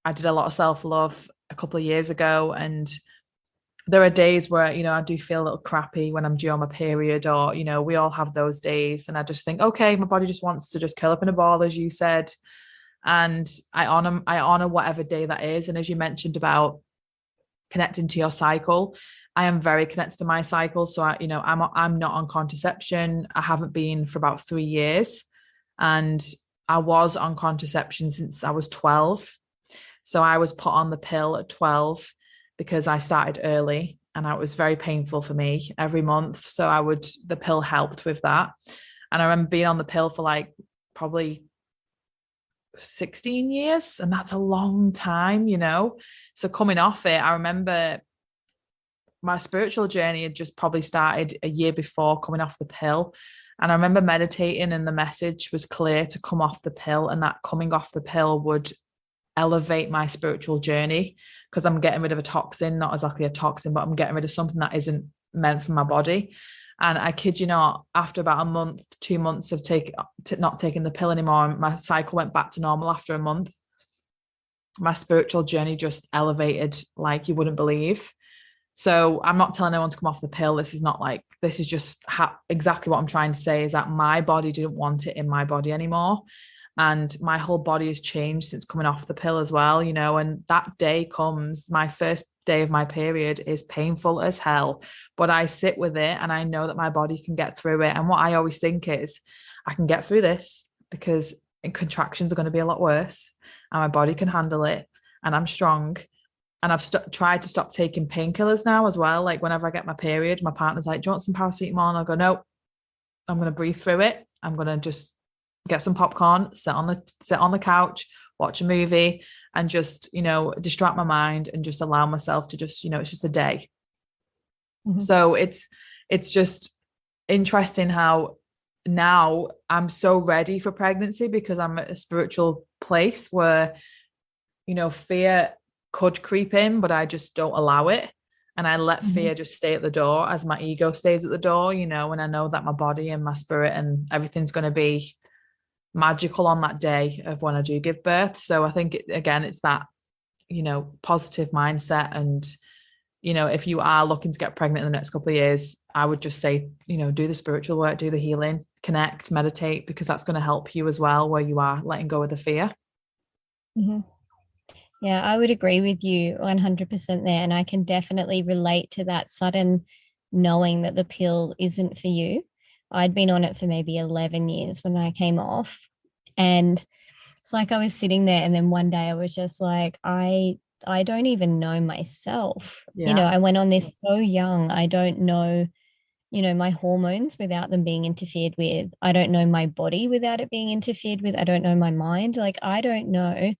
I did a lot of self-love a couple of years ago, and there are days where, I do feel a little crappy when I'm due on my period, or, we all have those days. And I just think, okay, my body just wants to just curl up in a ball, as you said. And I honor whatever day that is. And as you mentioned about connecting to your cycle, I am very connected to my cycle. So I'm not on contraception. I haven't been for about 3 years. And I was on contraception since I was 12. So I was put on the pill at 12 because I started early and it was very painful for me every month. So the pill helped with that. And I remember being on the pill for like probably 16 years. And that's a long time, So coming off it, I remember my spiritual journey had just probably started a year before coming off the pill. And I remember meditating and the message was clear to come off the pill, and that coming off the pill would elevate my spiritual journey because I'm getting rid of a toxin, not exactly a toxin, but I'm getting rid of something that isn't meant for my body. And I kid you not, after about a month, 2 months of not taking the pill anymore, my cycle went back to normal after a month. My spiritual journey just elevated like you wouldn't believe. So I'm not telling anyone to come off the pill. This is just exactly what I'm trying to say is that my body didn't want it in my body anymore. And my whole body has changed since coming off the pill as well, and that day comes, my first day of my period is painful as hell, but I sit with it and I know that my body can get through it. And what I always think is I can get through this because contractions are going to be a lot worse and my body can handle it and I'm strong. And I've tried to stop taking painkillers now as well. Like whenever I get my period, my partner's like, do you want some paracetamol? And I go, no, I'm going to breathe through it. I'm going to just get some popcorn, sit on the couch, watch a movie, and just, distract my mind and just allow myself to just, it's just a day. Mm-hmm. So it's just interesting how now I'm so ready for pregnancy because I'm at a spiritual place where, fear could creep in, but I just don't allow it. And I let fear just stay at the door as my ego stays at the door, and I know that my body and my spirit and everything's going to be magical on that day of when I do give birth. So I think, it's that, positive mindset. And, if you are looking to get pregnant in the next couple of years, I would just say, do the spiritual work, do the healing, connect, meditate, because that's going to help you as well, where you are letting go of the fear. Mm-hmm. Yeah, I would agree with you 100% there. And I can definitely relate to that sudden knowing that the pill isn't for you. I'd been on it for maybe 11 years when I came off. And it's like I was sitting there and then one day I was just like, I don't even know myself. Yeah. I went on this so young. I don't know, my hormones without them being interfered with. I don't know my body without it being interfered with. I don't know my mind. Like, I don't know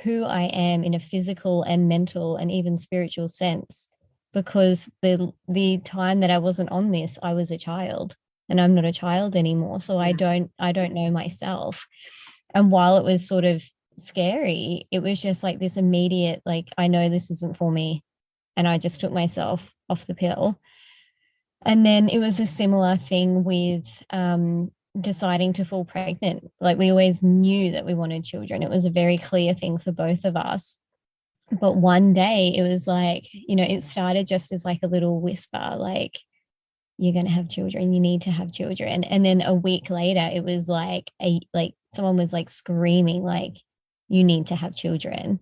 who I am in a physical and mental and even spiritual sense, because the time that I wasn't on this, I was a child and I'm not a child anymore. So I don't know myself. And while it was sort of scary, it was just like this immediate, like, I know this isn't for me. And I just took myself off the pill. And then it was a similar thing with deciding to fall pregnant. Like, we always knew that we wanted children. It was a very clear thing for both of us. But one day it was like, it started just as like a little whisper, like, you're going to have children, you need to have children. And then a week later, it was like someone was like screaming, like, you need to have children.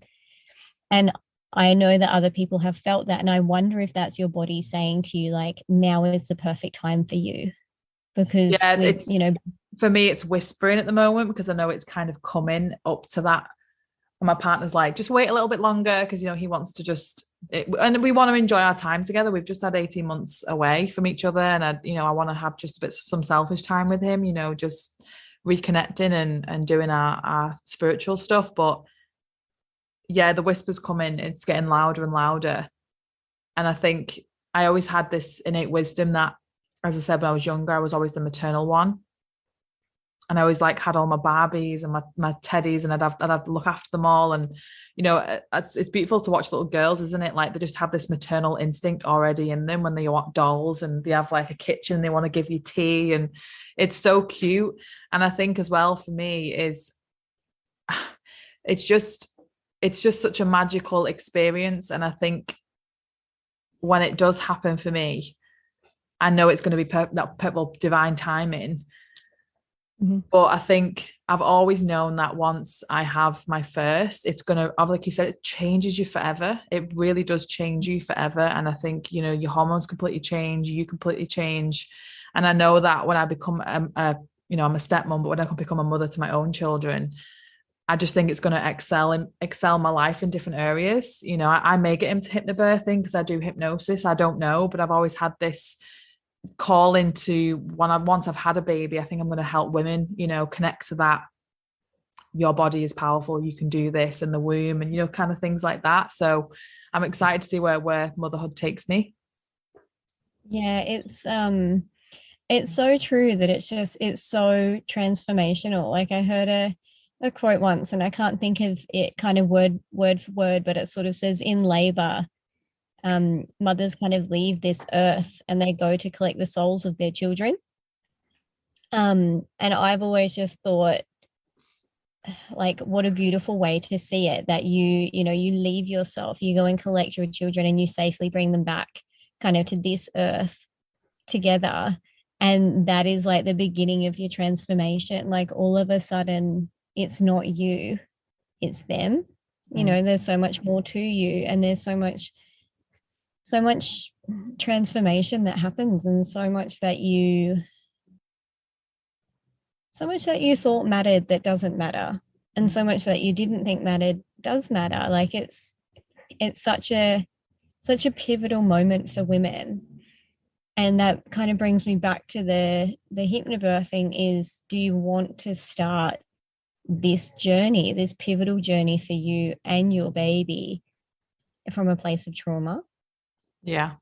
And I know that other people have felt that. And I wonder if that's your body saying to you, like, now is the perfect time for you. Because for me, it's whispering at the moment, because I know it's kind of coming up to that. And my partner's like, just wait a little bit longer, because, he wants to and we want to enjoy our time together. We've just had 18 months away from each other. And I want to have just a bit some selfish time with him, just reconnecting and doing our spiritual stuff. But yeah, the whispers come in, it's getting louder and louder. And I think I always had this innate wisdom that, as I said, when I was younger, I was always the maternal one. And I always had all my Barbies and my teddies, and I'd have to look after them all. And, it's beautiful to watch little girls, isn't it? Like, they just have this maternal instinct already in them when they want dolls, and they have like a kitchen and they want to give you tea, and it's so cute. And I think as well for me is it's just such a magical experience. And I think when it does happen for me, I know it's going to be divine timing. Mm-hmm. But I think I've always known that once I have my first, it's going to, like you said, it changes you forever. It really does change you forever. And I think, your hormones completely change, you completely change. And I know that when I become, I'm a stepmom, but when I can become a mother to my own children, I just think it's going to excel my life in different areas. I may get into hypnobirthing because I do hypnosis. I don't know, but I've always had this call into once I've had a baby, I think I'm going to help women, connect to that. Your body is powerful. You can do this in the womb, and, kind of things like that. So I'm excited to see where motherhood takes me. Yeah, it's so true that it's so transformational. Like, I heard a quote once, and I can't think of it kind of word for word, but it sort of says, in labor, mothers kind of leave this earth and they go to collect the souls of their children. And I've always just thought, like, what a beautiful way to see it, that you leave yourself, you go and collect your children, and you safely bring them back kind of to this earth together. And that is like the beginning of your transformation. Like, all of a sudden, it's not you, it's them. There's so much more to you, and there's so much transformation that happens, and so much that you thought mattered that doesn't matter, and so much that you didn't think mattered does matter. Like, it's such a pivotal moment for women. And that kind of brings me back to the hypnobirthing is, do you want to start this journey, this pivotal journey for you and your baby from a place of trauma? Yeah.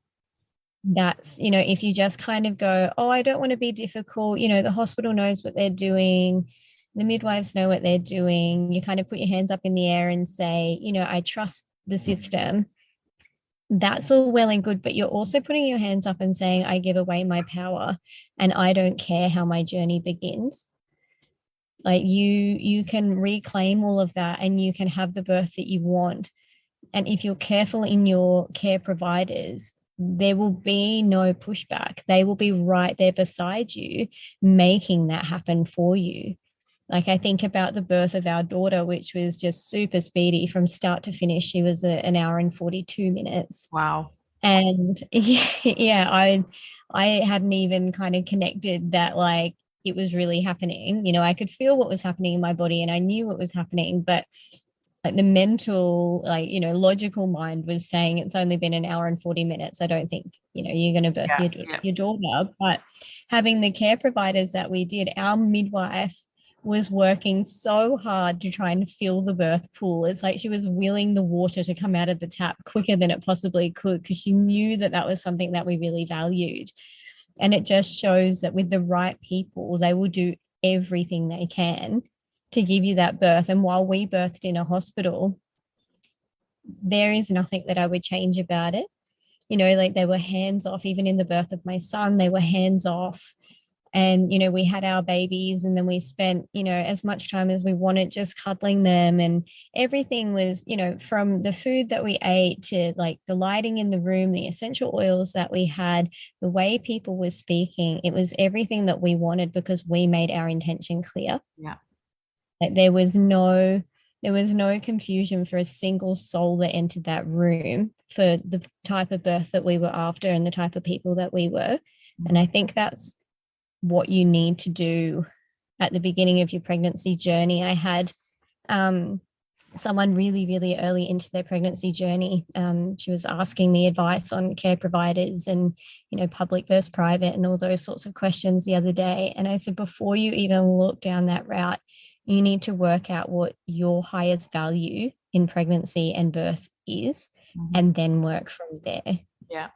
That's, if you just kind of go, oh, I don't want to be difficult, the hospital knows what they're doing, the midwives know what they're doing, you kind of put your hands up in the air and say, I trust the system. That's all well and good, but you're also putting your hands up and saying, I give away my power and I don't care how my journey begins. Like you can reclaim all of that and you can have the birth that you want. And if you're careful in your care providers, there will be no pushback. They will be right there beside you, making that happen for you. Like I think about the birth of our daughter, which was just super speedy from start to finish. She was an hour and 42 minutes. Wow. And yeah, I hadn't even kind of connected that like it was really happening. I could feel what was happening in my body and I knew what was happening, but like the mental, like, logical mind was saying it's only been an hour and 40 minutes. I don't think, you're going to birth your daughter. But having the care providers that we did, our midwife was working so hard to try and fill the birth pool. It's like she was willing the water to come out of the tap quicker than it possibly could because she knew that that was something that we really valued. And it just shows that with the right people, they will do everything they can to give you that birth. And while we birthed in a hospital, there is nothing that I would change about it. Like they were hands off, even in the birth of my son, they were hands off. And, we had our babies and then we spent, as much time as we wanted just cuddling them. And everything was, from the food that we ate to like the lighting in the room, the essential oils that we had, the way people were speaking, it was everything that we wanted because we made our intention clear. Yeah. Like there was no confusion for a single soul that entered that room for the type of birth that we were after and the type of people that we were. And I think that's what you need to do at the beginning of your pregnancy journey. I had someone really, really early into their pregnancy journey. She was asking me advice on care providers and, public versus private and all those sorts of questions the other day. And I said, before you even look down that route, you need to work out what your highest value in pregnancy and birth is, and then work from there. Yeah.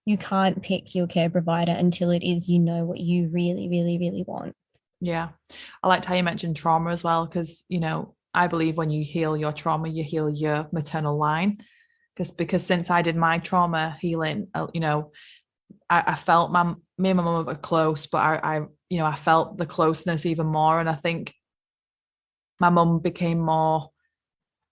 You can't pick your care provider until it is, what you really, really, really want. Yeah. I liked how you mentioned trauma as well, because, I believe when you heal your trauma, you heal your maternal line. Because since I did my trauma healing, I felt me and my mum were close, but I felt the closeness even more. And I think my mum became more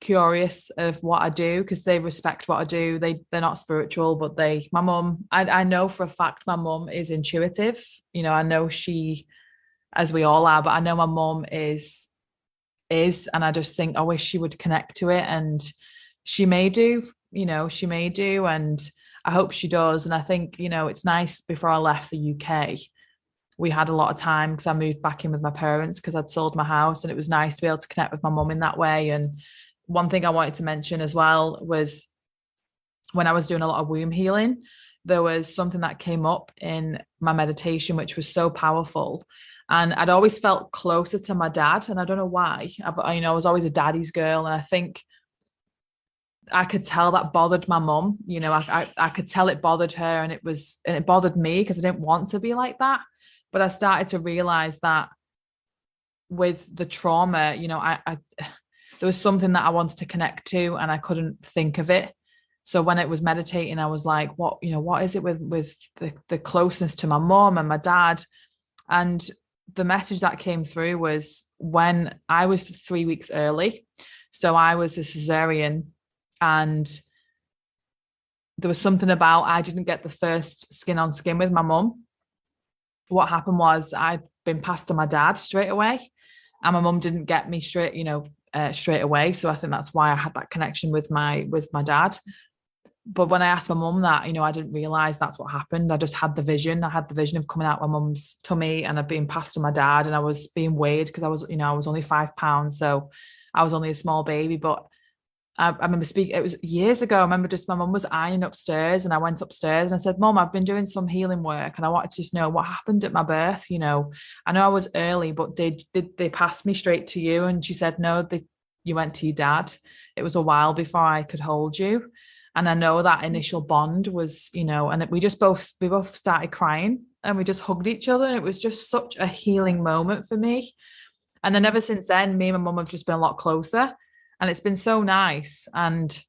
curious of what I do because they respect what I do. They're not spiritual, but my mum, I know for a fact my mum is intuitive. I know she, as we all are, but I know my mum is, and I just think I wish she would connect to it, and she may do, and I hope she does. And I think, it's nice. Before I left the UK, we had a lot of time because I moved back in with my parents because I'd sold my house, and it was nice to be able to connect with my mum in that way. And one thing I wanted to mention as well was when I was doing a lot of womb healing, there was something that came up in my meditation, which was so powerful. And I'd always felt closer to my dad. And I don't know why. I was always a daddy's girl. And I think I could tell that bothered my mum. I could tell it bothered her, and it bothered me because I didn't want to be like that. But I started to realize that with the trauma, there was something that I wanted to connect to and I couldn't think of it. So when it was meditating, I was like, what is it with the closeness to my mom and my dad? And the message that came through was when I was 3 weeks early. So I was a cesarean, and there was something about, I didn't get the first skin on skin with my mum. What happened was I'd been passed to my dad straight away, and my mum didn't get me straight away. So I think that's why I had that connection with my dad. But when I asked my mum that, I didn't realize that's what happened. I just had the vision. I had the vision of coming out my mum's tummy and I'd been passed to my dad, and I was being weighed because I was only 5 pounds. So I was only a small baby. But I remember speaking, it was years ago. I remember just my mum was ironing upstairs and I went upstairs and I said, Mum, I've been doing some healing work and I wanted to just know what happened at my birth. I know I was early, but did they pass me straight to you? And she said, no, you went to your dad. It was a while before I could hold you. And I know that initial bond was, and we both started crying and we just hugged each other. And it was just such a healing moment for me. And then ever since then, me and my mum have just been a lot closer. And it's been so nice. And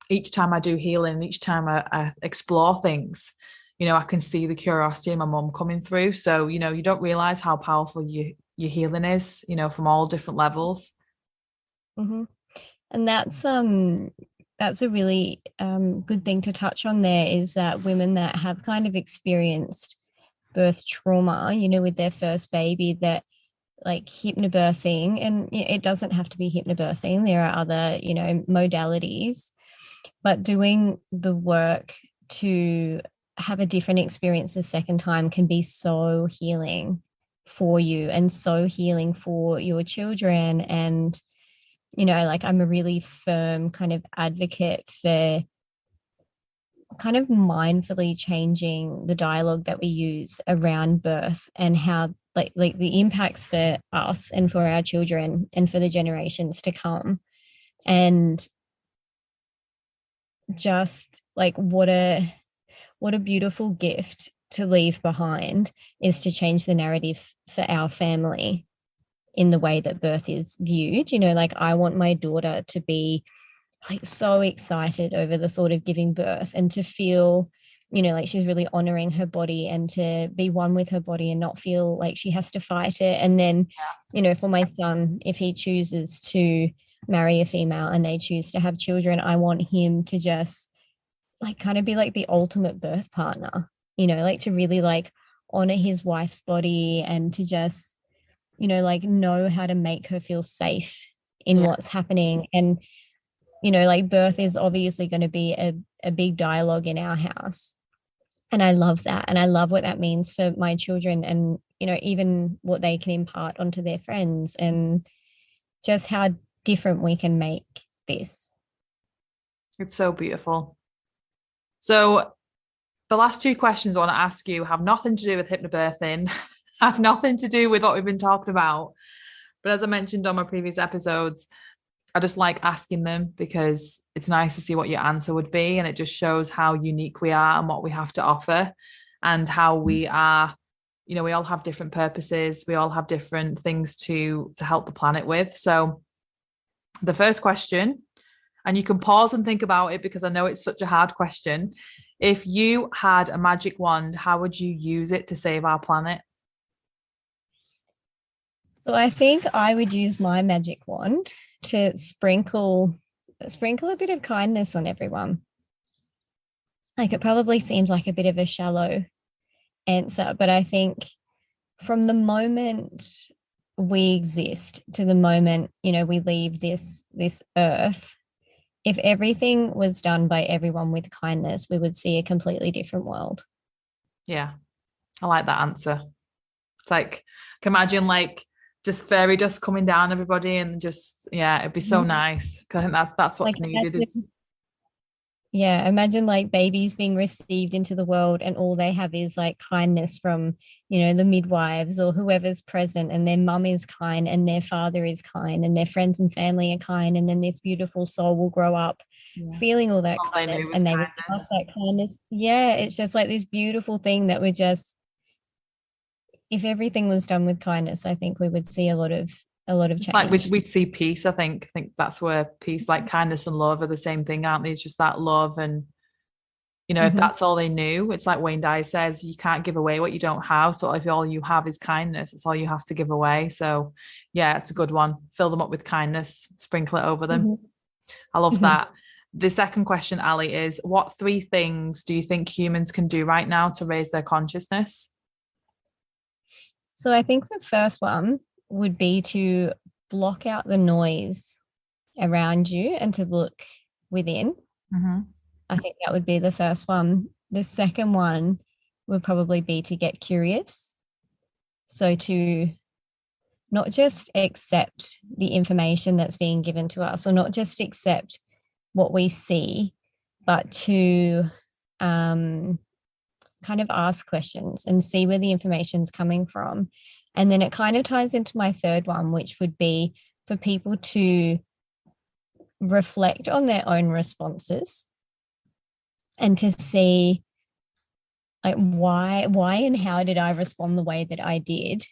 each time I do healing, each time I explore things, I can see the curiosity in my mum coming through. So, you don't realize how powerful your healing is, from all different levels. Mm-hmm. And that's a really good thing to touch on there, is that women that have kind of experienced birth trauma, with their first baby, that like hypnobirthing, and it doesn't have to be hypnobirthing. There are other, modalities, but doing the work to have a different experience the second time can be so healing for you and so healing for your children. And, like I'm a really firm kind of advocate for kind of mindfully changing the dialogue that we use around birth and how like the impacts for us and for our children and for the generations to come. And just like what a beautiful gift to leave behind is to change the narrative for our family in the way that birth is viewed. Like I want my daughter to be like so excited over the thought of giving birth and to feel, like she's really honoring her body and to be one with her body and not feel like she has to fight it. And then, for my son, if he chooses to marry a female and they choose to have children, I want him to just like kind of be like the ultimate birth partner, like to really like honor his wife's body and to just, like know how to make her feel safe in what's happening. And like birth is obviously going to be a big dialogue in our house. And I love that. And I love what that means for my children and, even what they can impart onto their friends and just how different we can make this. It's so beautiful. So the last two questions I want to ask you have nothing to do with hypnobirthing, have nothing to do with what we've been talking about. But as I mentioned on my previous episodes, I just like asking them because it's nice to see what your answer would be. And it just shows how unique we are and what we have to offer and how we are, we all have different purposes. We all have different things to help the planet with. So the first question, and you can pause and think about it because I know it's such a hard question. If you had a magic wand, how would you use it to save our planet? So I think I would use my magic wand to sprinkle a bit of kindness on everyone. Like it probably seems like a bit of a shallow answer, but I think from the moment we exist to the moment, we leave this earth, if everything was done by everyone with kindness, we would see a completely different world. Yeah, I like that answer. It's like, I can imagine like just fairy dust coming down everybody and just, it'd be so nice. Cause I think that's what's like, needed is. Yeah, imagine like babies being received into the world and all they have is like kindness from, the midwives or whoever's present, and their mum is kind and their father is kind and their friends and family are kind. And then this beautiful soul will grow up feeling all that kindness and they will pass that kindness. Yeah, it's just like this beautiful thing that we're just, if everything was done with kindness, I think we would see a lot of change. Like we'd see peace. I think that's where peace, like kindness and love are the same thing, aren't they? It's just that love. And if that's all they knew, it's like Wayne Dyer says, you can't give away what you don't have. So if all you have is kindness, it's all you have to give away. So yeah, it's a good one. Fill them up with kindness, sprinkle it over them. I love that. The second question, Ali, is what 3 things do you think humans can do right now to raise their consciousness? So I think the first one would be to block out the noise around you and to look within. I think that would be the first one. The second one would probably be to get curious. So to not just accept the information that's being given to us, or not just accept what we see, but to kind of ask questions and see where the information's coming from. And then it kind of ties into my third one, which would be for people to reflect on their own responses and to see, like, why and how did I respond the way that I did?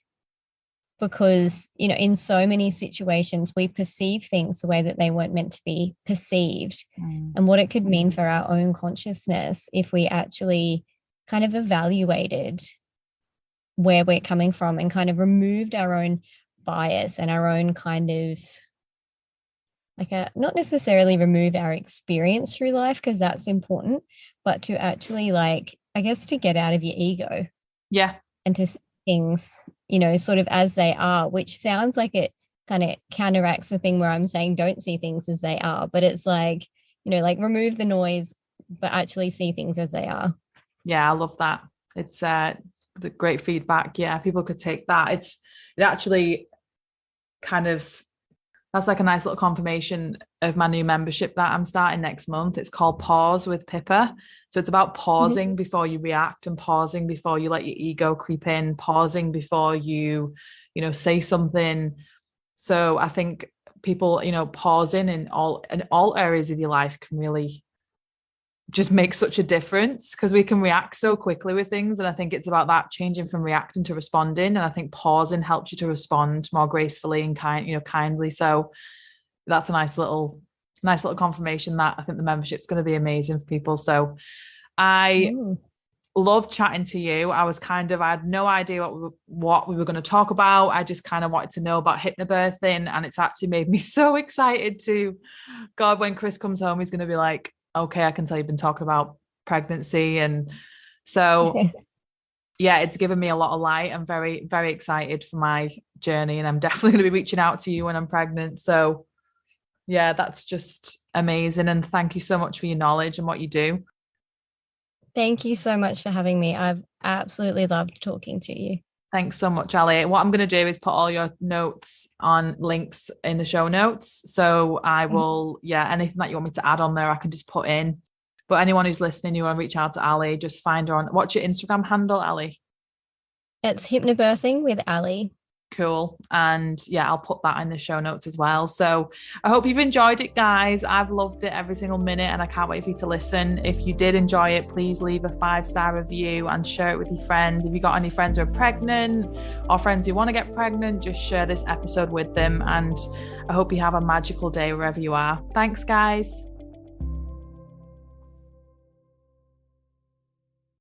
Because, you know, in so many situations, we perceive things the way that they weren't meant to be perceived, and what it could mean for our own consciousness if we actually kind of evaluated where we're coming from and kind of removed our own bias and our own kind of not necessarily remove our experience through life, because that's important, but to actually, like, I guess, to get out of your ego. Yeah. And to see things, you know, sort of as they are, which sounds like it kind of counteracts the thing where I'm saying don't see things as they are, but it's like, you know, like remove the noise, but actually see things as they are. Yeah, I love that. It's the great feedback. Yeah, people could take that. It actually kind of, that's like a nice little confirmation of my new membership that I'm starting next month. It's called Pause with Pippa. So it's about pausing before you react, and pausing before you let your ego creep in, pausing before you say something. So I think people, pausing in all areas of your life can really just make such a difference, because we can react so quickly with things. And I think it's about that changing from reacting to responding. And I think pausing helps you to respond more gracefully and kindly. So that's a nice little confirmation that I think the membership's going to be amazing for people. So I love chatting to you. I had no idea what we were going to talk about. I just kind of wanted to know about hypnobirthing, and it's actually made me so excited to, God, when Chris comes home, he's going to be like, okay, I can tell you've been talking about pregnancy. And so, yeah, it's given me a lot of light. I'm very, very excited for my journey, and I'm definitely going to be reaching out to you when I'm pregnant. So yeah, that's just amazing. And thank you so much for your knowledge and what you do. Thank you so much for having me. I've absolutely loved talking to you. Thanks so much, Ali. What I'm going to do is put all your notes on links in the show notes. So I will, anything that you want me to add on there, I can just put in. But anyone who's listening, you want to reach out to Ali, just find her on, what's your Instagram handle, Ali? It's Hypnobirthing with Ali. Cool. And yeah, I'll put that in the show notes as well. So I hope you've enjoyed it, guys. I've loved it every single minute, and I can't wait for you to listen. If you did enjoy it, please leave a 5-star review and share it with your friends. If you got any friends who are pregnant or friends who want to get pregnant, just share this episode with them. And I hope you have a magical day wherever you are. Thanks, guys.